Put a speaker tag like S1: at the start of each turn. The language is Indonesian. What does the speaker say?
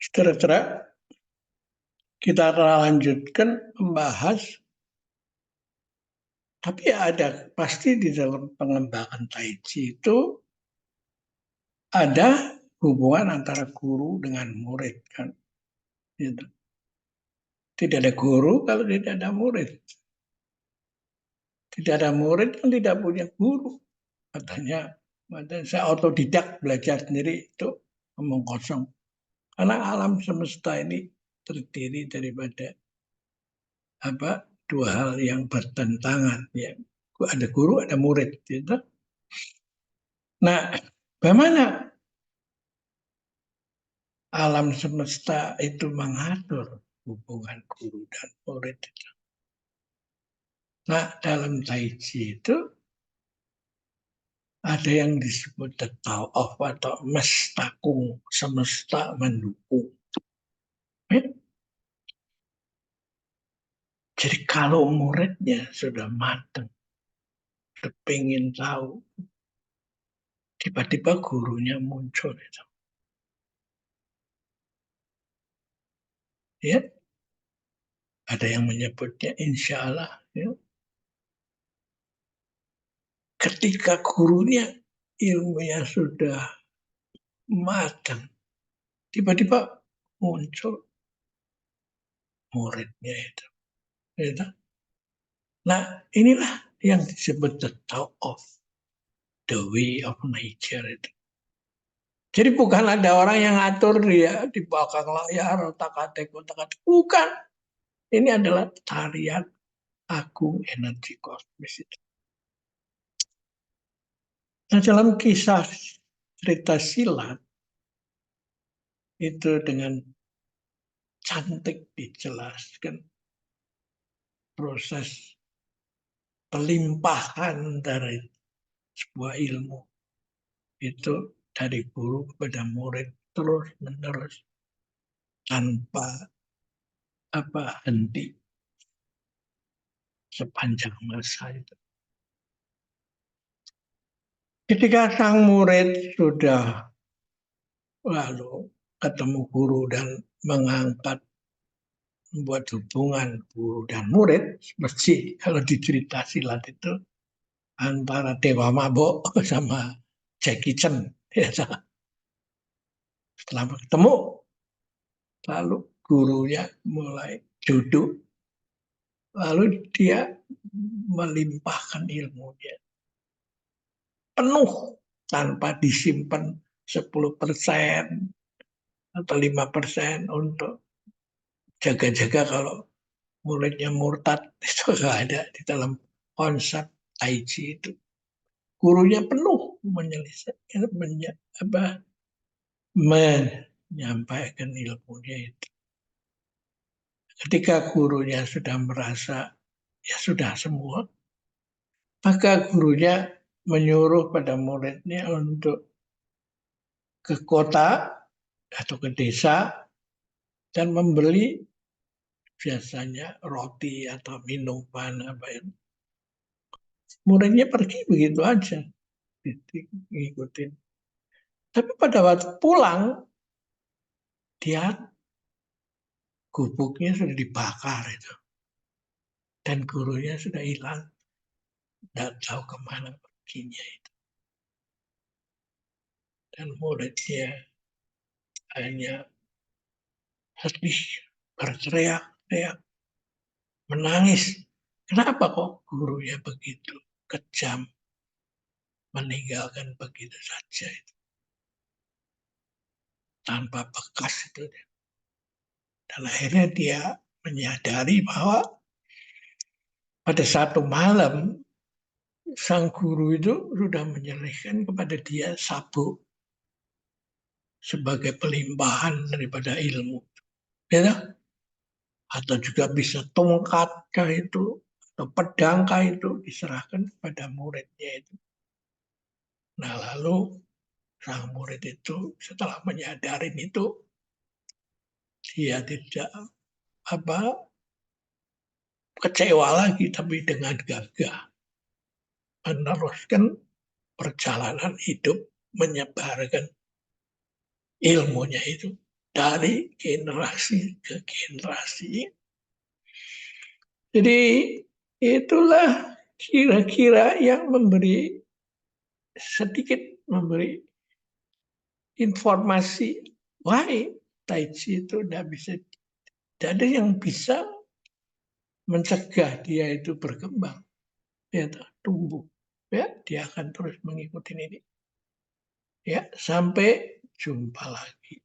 S1: Saudara-saudara, kita lanjutkan membahas, tapi ada pasti di dalam pengembangan Tai Chi itu ada hubungan antara guru dengan murid kan. Gitu. Tidak ada guru kalau tidak ada murid. Tidak ada murid kan tidak punya guru. Katanya saya otodidak belajar sendiri itu omong kosong. Karena alam semesta ini terdiri daripada dua hal yang bertentangan. Ya. Ada guru, ada murid. Gitu. Nah, bagaimana alam semesta itu mengatur hubungan guru dan murid? Nah, dalam Tai Chi itu ada yang disebut the Tao of atau mestakung, semesta mendukung. Jadi kalau muridnya sudah matang, sudah pengen tahu, tiba-tiba gurunya muncul. Itu. Ya, ada yang menyebutnya insya Allah. Ya. Ketika gurunya ilmunya sudah matang, tiba-tiba muncul muridnya itu. Gitu. Nah, inilah yang disebut the Tao of, the way of nature itu. Jadi bukan ada orang yang ngatur dia di belakang layar, otak-atik. Bukan. Ini adalah tarian agung energi kosmis itu. Nah, dalam kisah cerita silat, itu dengan cantik dijelaskan proses pelimpahan dari sebuah ilmu itu dari guru kepada murid terus menerus tanpa henti sepanjang masa itu. Ketika sang murid sudah lalu ketemu guru dan mengangkat membuat hubungan guru dan murid, mesti kalau di cerita silat itu antara Dewa Mabok sama Jackie Chan. Ya, setelah bertemu, lalu gurunya mulai duduk, lalu dia melimpahkan ilmunya penuh tanpa disimpan 10% atau 5% untuk jaga-jaga kalau muridnya murtad. Itu nggak ada di dalam konsep Tai Chi itu. Gurunya penuh menyampaikan ilmunya itu. Ketika gurunya sudah merasa ya sudah semua, maka gurunya menyuruh pada muridnya untuk ke kota atau ke desa dan membeli biasanya roti atau minuman apa itu. Muridnya pergi begitu aja, ngikutin. Tapi pada waktu pulang, dia gubuknya sudah dibakar itu. Dan gurunya sudah hilang. Tidak tahu kemana perginya itu. Dan muridnya hanya sedih, berteriak-teriak, menangis. Kenapa kok gurunya begitu kejam, meninggalkan begitu saja itu. Tanpa bekas itu. Dan akhirnya dia menyadari bahwa pada satu malam sang guru itu sudah menyerahkan kepada dia sabuk sebagai pelimpahan daripada ilmu. Ya, atau juga bisa tongkatkah itu atau pedangkah itu diserahkan kepada muridnya itu. Nah lalu sang murid itu setelah menyadari itu dia tidak kecewa lagi, tapi dengan gagah meneruskan perjalanan hidup menyebarkan ilmunya itu dari generasi ke generasi. Jadi itulah kira-kira yang sedikit memberi informasi why Tai Chi itu tidak ada yang bisa mencegah dia itu berkembang, ya, tumbuh. Ya, dia akan terus mengikuti ini. Ya, sampai jumpa lagi.